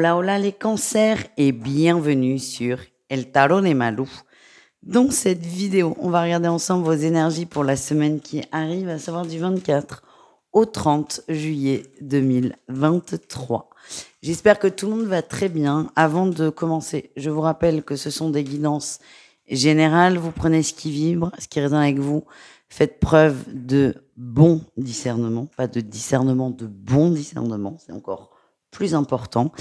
Hola, hola les cancers et bienvenue sur El Tarot de Malou. Dans cette vidéo, on va regarder ensemble vos énergies pour la semaine qui arrive, à savoir du 24 au 30 juillet 2023. J'espère que tout le monde va très bien. Avant de commencer, je vous rappelle que ce sont des guidances générales. Vous prenez ce qui vibre, ce qui résonne avec vous. Faites preuve de bon discernement, pas de discernement, de bon discernement. C'est encore plus important.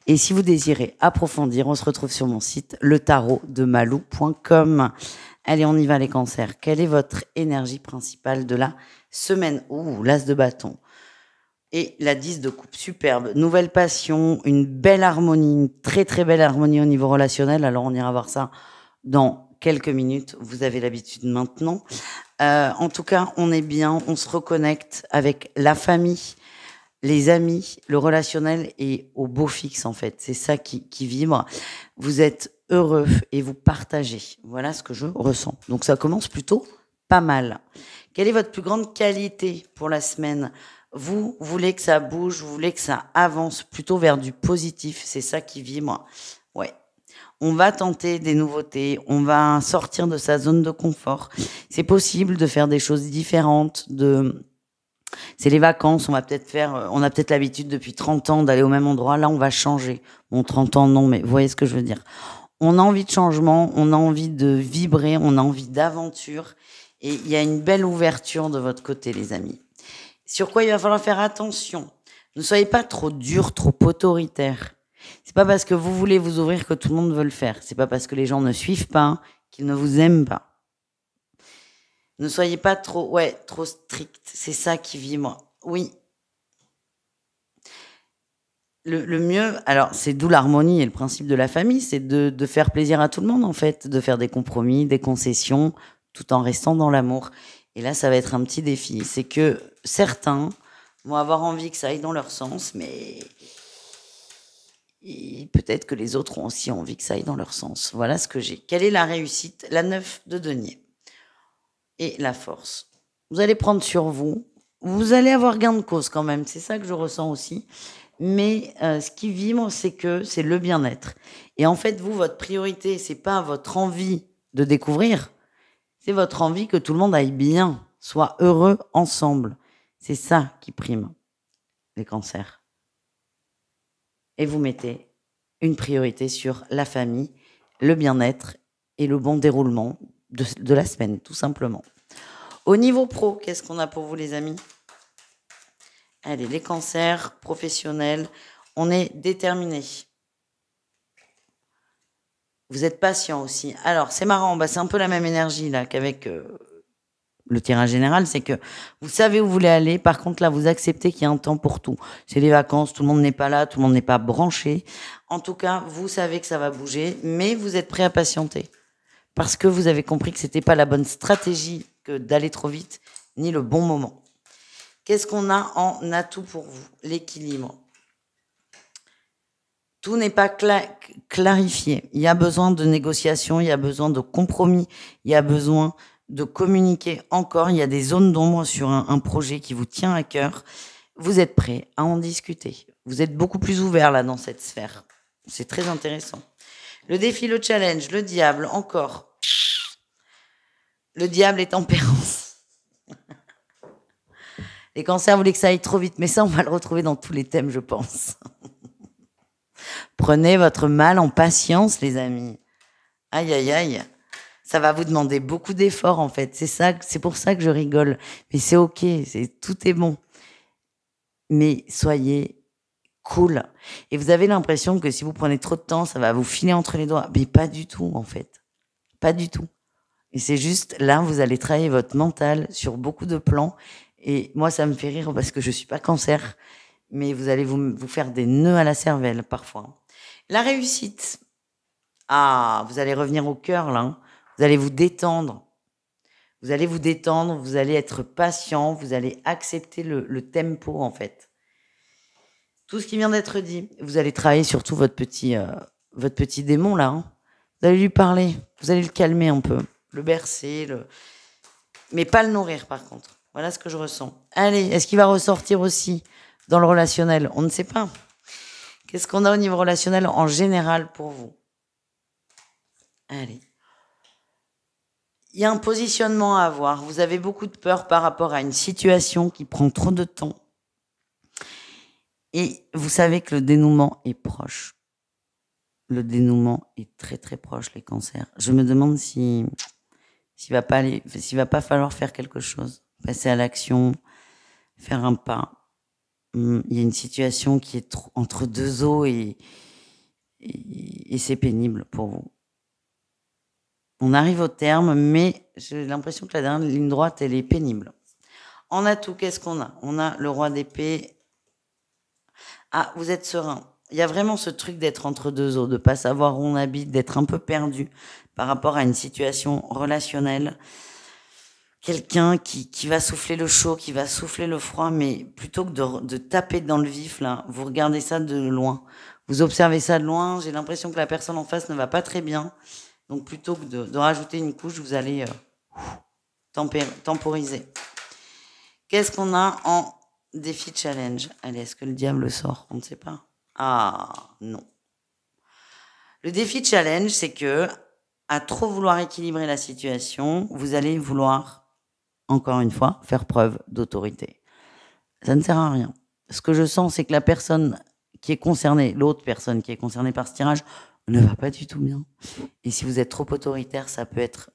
Et si vous désirez approfondir, on se retrouve sur mon site letarotdemalou.com. Allez, on y va les cancers. Quelle est votre énergie principale de la semaine? Ouh, l'as de bâton. Et la 10 de coupe, superbe. Nouvelle passion, une belle harmonie, une très très belle harmonie au niveau relationnel. Alors on ira voir ça dans quelques minutes. Vous avez l'habitude maintenant. En tout cas, on est bien, on se reconnecte avec la famille, les amis, le relationnel et au beau fixe en fait. C'est ça qui vibre. Vous êtes heureux et vous partagez. Voilà ce que je ressens. Donc ça commence plutôt pas mal. Quelle est votre plus grande qualité pour la semaine? Vous voulez que ça bouge, vous voulez que ça avance plutôt vers du positif. C'est ça qui vibre. Ouais. On va tenter des nouveautés, on va sortir de sa zone de confort. C'est possible de faire des choses différentes, c'est les vacances, on a peut-être l'habitude depuis 30 ans d'aller au même endroit, là on va changer. Bon, 30 ans non, mais vous voyez ce que je veux dire. On a envie de changement, on a envie de vibrer, on a envie d'aventure, et il y a une belle ouverture de votre côté, les amis. Sur quoi il va falloir faire attention? Ne soyez pas trop dur, trop autoritaire. C'est pas parce que vous voulez vous ouvrir que tout le monde veut le faire. C'est pas parce que les gens ne suivent pas qu'ils ne vous aiment pas. Ne soyez pas trop strict. C'est ça qui vibre. Oui. Le mieux, alors c'est d'où l'harmonie et le principe de la famille, c'est de faire plaisir à tout le monde en fait, de faire des compromis, des concessions, tout en restant dans l'amour. Et là, ça va être un petit défi. C'est que certains vont avoir envie que ça aille dans leur sens, mais et peut-être que les autres ont aussi envie que ça aille dans leur sens. Voilà ce que j'ai. Quelle est la réussite? La 9 de denier. Et la force. Vous allez prendre sur vous. Vous allez avoir gain de cause quand même. C'est ça que je ressens aussi. Mais ce qui vibre, c'est que c'est le bien-être. Et en fait, vous, votre priorité, c'est pas votre envie de découvrir. C'est votre envie que tout le monde aille bien, soit heureux ensemble. C'est ça qui prime, les cancers. Et vous mettez une priorité sur la famille, le bien-être et le bon déroulement de la semaine, tout simplement. Au niveau pro, qu'est-ce qu'on a pour vous, les amis? Allez, les cancers professionnels, on est déterminés. Vous êtes patient aussi. Alors, c'est marrant, c'est un peu la même énergie là qu'avec le tirage général, c'est que vous savez où vous voulez aller. Par contre, là, vous acceptez qu'il y a un temps pour tout. C'est les vacances, tout le monde n'est pas là, tout le monde n'est pas branché. En tout cas, vous savez que ça va bouger, mais vous êtes prêt à patienter. Parce que vous avez compris que c'était pas la bonne stratégie que d'aller trop vite, ni le bon moment. Qu'est-ce qu'on a en atout pour vous? L'équilibre. Tout n'est pas clarifié. Il y a besoin de négociations, il y a besoin de compromis, il y a besoin de communiquer encore. Il y a des zones d'ombre sur un projet qui vous tient à cœur. Vous êtes prêt à en discuter. Vous êtes beaucoup plus ouvert là dans cette sphère. C'est très intéressant. Le défi, le challenge, le diable, encore. Le diable est tempérance. Les cancers voulaient que ça aille trop vite, mais ça, on va le retrouver dans tous les thèmes, je pense. Prenez votre mal en patience, les amis. Aïe, aïe, aïe. Ça va vous demander beaucoup d'efforts, en fait. C'est pour ça que je rigole. Mais c'est OK, tout est bon. Mais soyez cool. Et vous avez l'impression que si vous prenez trop de temps, ça va vous filer entre les doigts. Mais pas du tout, en fait. Pas du tout. Et c'est juste, là, vous allez travailler votre mental sur beaucoup de plans. Et moi, ça me fait rire parce que je suis pas cancer. Mais vous allez vous faire des nœuds à la cervelle, parfois. La réussite. Ah, vous allez revenir au cœur, là. Vous allez vous détendre. Vous allez vous détendre, vous allez être patient, vous allez accepter le tempo, en fait. Tout ce qui vient d'être dit. Vous allez travailler surtout votre petit démon, là. Hein. Vous allez lui parler. Vous allez le calmer un peu. Le bercer, mais pas le nourrir, par contre. Voilà ce que je ressens. Allez, est-ce qu'il va ressortir aussi dans le relationnel? On ne sait pas. Qu'est-ce qu'on a au niveau relationnel en général pour vous? Allez. Il y a un positionnement à avoir. Vous avez beaucoup de peur par rapport à une situation qui prend trop de temps. Et vous savez que le dénouement est proche. Le dénouement est très très proche, les cancers. Je me demande s'il va pas falloir faire quelque chose, passer à l'action, faire un pas. Il y a une situation qui est entre deux eaux et c'est pénible pour vous. On arrive au terme, mais j'ai l'impression que la dernière ligne droite, elle est pénible. En atout, qu'est-ce qu'on a? On a le roi d'épée. Ah, vous êtes serein. Il y a vraiment ce truc d'être entre deux eaux, de pas savoir où on habite, d'être un peu perdu par rapport à une situation relationnelle. Quelqu'un qui va souffler le chaud, qui va souffler le froid, mais plutôt que de taper dans le vif, là, vous regardez ça de loin. Vous observez ça de loin. J'ai l'impression que la personne en face ne va pas très bien. Donc, plutôt que de rajouter une couche, vous allez temporiser. Qu'est-ce qu'on a en défi challenge? Allez, est-ce que le diable sort? On ne sait pas. Ah, non. Le défi challenge, c'est que, à trop vouloir équilibrer la situation, vous allez vouloir, encore une fois, faire preuve d'autorité. Ça ne sert à rien. Ce que je sens, c'est que la personne qui est concernée, l'autre personne qui est concernée par ce tirage, ne va pas du tout bien. Et si vous êtes trop autoritaire, ça peut être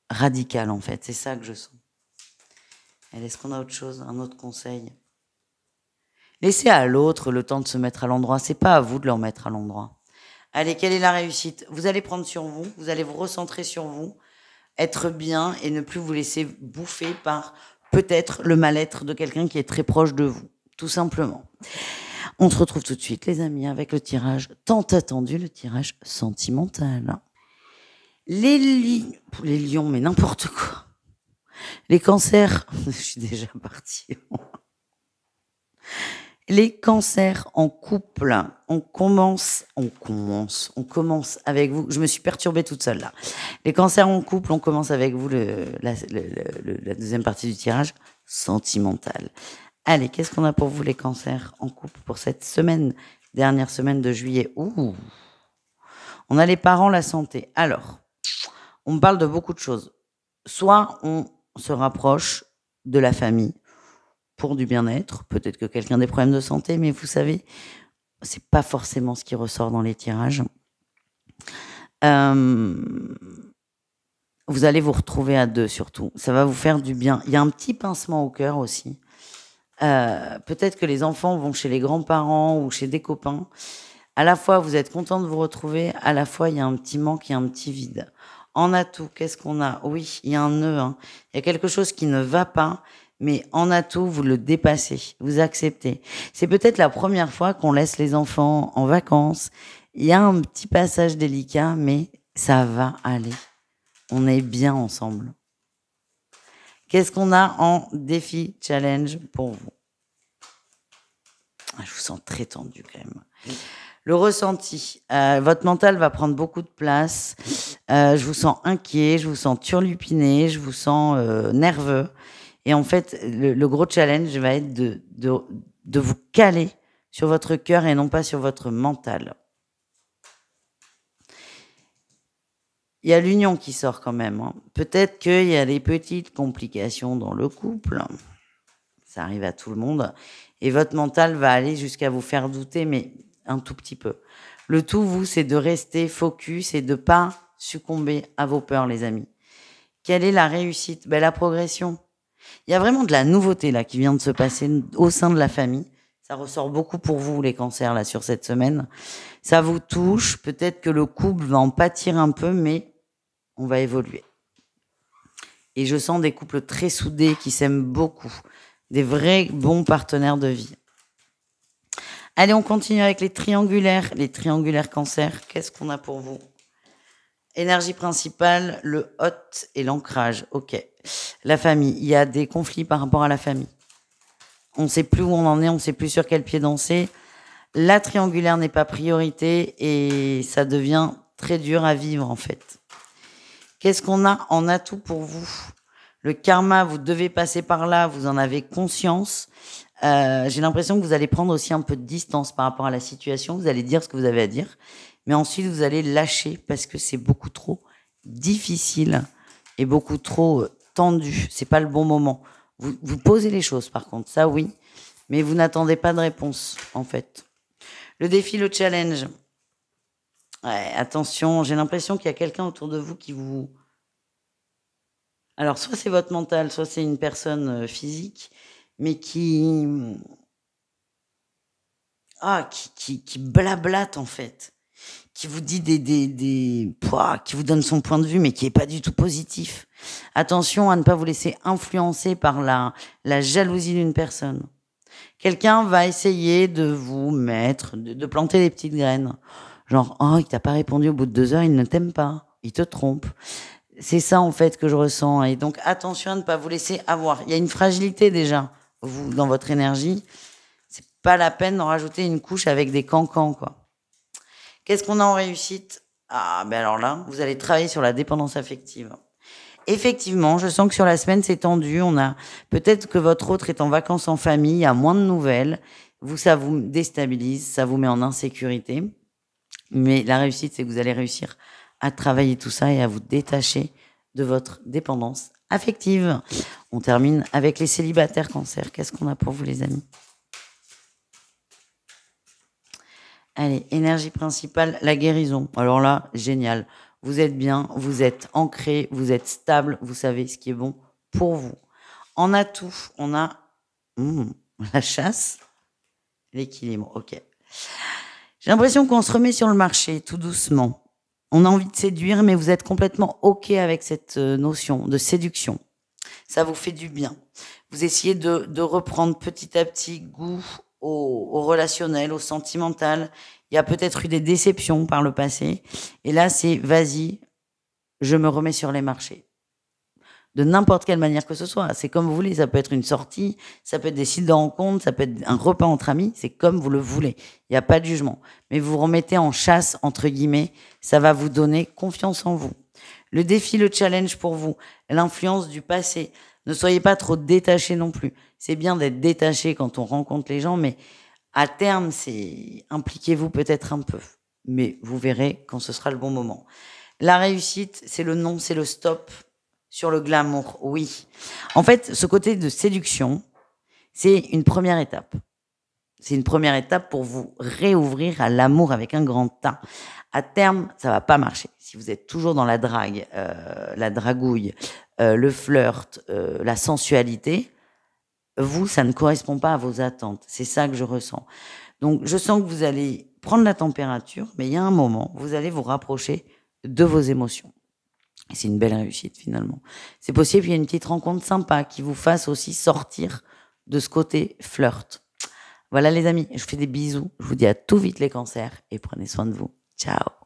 radical, en fait. C'est ça que je sens. Est-ce qu'on a autre chose, un autre conseil? Laissez à l'autre le temps de se mettre à l'endroit. C'est pas à vous de le remettre à l'endroit. Allez, quelle est la réussite? Vous allez prendre sur vous, vous allez vous recentrer sur vous, être bien et ne plus vous laisser bouffer par peut-être le mal-être de quelqu'un qui est très proche de vous, tout simplement. On se retrouve tout de suite, les amis, avec le tirage tant attendu, le tirage sentimental. Les lions, mais n'importe quoi. Les cancers, je suis déjà partie. Les cancers en couple, on commence avec vous. Je me suis perturbée toute seule là. Les cancers en couple, on commence avec vous la deuxième partie du tirage sentimental. Allez, qu'est-ce qu'on a pour vous les cancers en couple pour cette semaine, dernière semaine de juillet? Ouh. On a les parents, la santé. Alors, on parle de beaucoup de choses. Soit on se rapproche de la famille pour du bien-être. Peut-être que quelqu'un a des problèmes de santé, mais vous savez, c'est pas forcément ce qui ressort dans les tirages. Vous allez vous retrouver à deux surtout. Ça va vous faire du bien. Il y a un petit pincement au cœur aussi. Peut-être que les enfants vont chez les grands-parents ou chez des copains. À la fois, vous êtes content de vous retrouver. À la fois, il y a un petit manque, il y a un petit vide. En atout, qu'est-ce qu'on a? Oui, il y a un nœud. Il y a quelque chose qui ne va pas. Mais en atout, vous le dépassez, vous acceptez. C'est peut-être la première fois qu'on laisse les enfants en vacances. Il y a un petit passage délicat, mais ça va aller. On est bien ensemble. Qu'est-ce qu'on a en défi challenge pour vous? Je vous sens très tendu quand même. Le ressenti. Votre mental va prendre beaucoup de place. Je vous sens inquiet, je vous sens turlupiné, je vous sens nerveux. Et en fait, le gros challenge va être de vous caler sur votre cœur et non pas sur votre mental. Il y a l'union qui sort quand même. Peut-être qu'il y a des petites complications dans le couple. Ça arrive à tout le monde. Et votre mental va aller jusqu'à vous faire douter, mais un tout petit peu. Le tout, vous, c'est de rester focus et de pas succomber à vos peurs, les amis. Quelle est la réussite? La progression. Il y a vraiment de la nouveauté là qui vient de se passer au sein de la famille. Ça ressort beaucoup pour vous, les cancers, là, sur cette semaine. Ça vous touche. Peut-être que le couple va en pâtir un peu, mais on va évoluer. Et je sens des couples très soudés qui s'aiment beaucoup. Des vrais bons partenaires de vie. Allez, on continue avec les triangulaires. Les triangulaires cancers, qu'est-ce qu'on a pour vous? Énergie principale, le hôte et l'ancrage. Ok. La famille. Il y a des conflits par rapport à la famille. On ne sait plus où on en est, on ne sait plus sur quel pied danser. La triangulaire n'est pas priorité et ça devient très dur à vivre en fait. Qu'est-ce qu'on a en atout pour vous? Le karma, vous devez passer par là, vous en avez conscience. J'ai l'impression que vous allez prendre aussi un peu de distance par rapport à la situation. Vous allez dire ce que vous avez à dire, mais ensuite vous allez lâcher parce que c'est beaucoup trop difficile et beaucoup trop tendu. C'est pas le bon moment. Vous posez les choses, par contre, ça oui, mais vous n'attendez pas de réponse, en fait. Le défi, le challenge. Ouais, attention, j'ai l'impression qu'il y a quelqu'un autour de vous qui vous... Alors, soit c'est votre mental, soit c'est une personne physique, mais qui blablate, en fait. Qui vous dit qui vous donne son point de vue, mais qui est pas du tout positif. Attention à ne pas vous laisser influencer par la jalousie d'une personne. Quelqu'un va essayer de vous mettre, de planter des petites graines. Genre, oh, il t'a pas répondu au bout de 2 heures, il ne t'aime pas, il te trompe. C'est ça, en fait, que je ressens. Et donc, attention à ne pas vous laisser avoir. Il y a une fragilité, déjà, vous, dans votre énergie. C'est pas la peine d'en rajouter une couche avec des cancans, quoi. Qu'est-ce qu'on a en réussite? Ah, ben alors là, vous allez travailler sur la dépendance affective. Effectivement, je sens que sur la semaine, c'est tendu. Peut-être que votre autre est en vacances en famille, il y a moins de nouvelles. Vous, ça vous déstabilise, ça vous met en insécurité. Mais la réussite, c'est que vous allez réussir à travailler tout ça et à vous détacher de votre dépendance affective. On termine avec les célibataires cancer. Qu'est-ce qu'on a pour vous, les amis? Allez, énergie principale, la guérison. Alors là, génial. Vous êtes bien, vous êtes ancré, vous êtes stable, vous savez ce qui est bon pour vous. En atout, on a la chasse, l'équilibre. Ok. J'ai l'impression qu'on se remet sur le marché tout doucement. On a envie de séduire, mais vous êtes complètement ok avec cette notion de séduction. Ça vous fait du bien. Vous essayez de reprendre petit à petit goût au relationnel, au sentimental. Il y a peut-être eu des déceptions par le passé. Et là, c'est vas-y, je me remets sur les marchés. De n'importe quelle manière que ce soit. C'est comme vous voulez. Ça peut être une sortie, ça peut être des sites de rencontre, ça peut être un repas entre amis. C'est comme vous le voulez. Il n'y a pas de jugement. Mais vous remettez en chasse, entre guillemets. Ça va vous donner confiance en vous. Le défi, le challenge pour vous, l'influence du passé. Ne soyez pas trop détachés non plus. C'est bien d'être détaché quand on rencontre les gens, mais à terme, impliquez-vous peut-être un peu. Mais vous verrez quand ce sera le bon moment. La réussite, c'est le non, c'est le stop sur le glamour, oui. En fait, ce côté de séduction, c'est une première étape. C'est une première étape pour vous réouvrir à l'amour avec un grand A. À terme, ça va pas marcher. Si vous êtes toujours dans la drague, la dragouille, le flirt, la sensualité, vous, ça ne correspond pas à vos attentes. C'est ça que je ressens. Donc, je sens que vous allez prendre la température, mais il y a un moment, vous allez vous rapprocher de vos émotions. Et c'est une belle réussite, finalement. C'est possible qu'il y ait une petite rencontre sympa qui vous fasse aussi sortir de ce côté flirt. Voilà, les amis, je vous fais des bisous. Je vous dis à tout vite, les cancers, et prenez soin de vous. Ciao.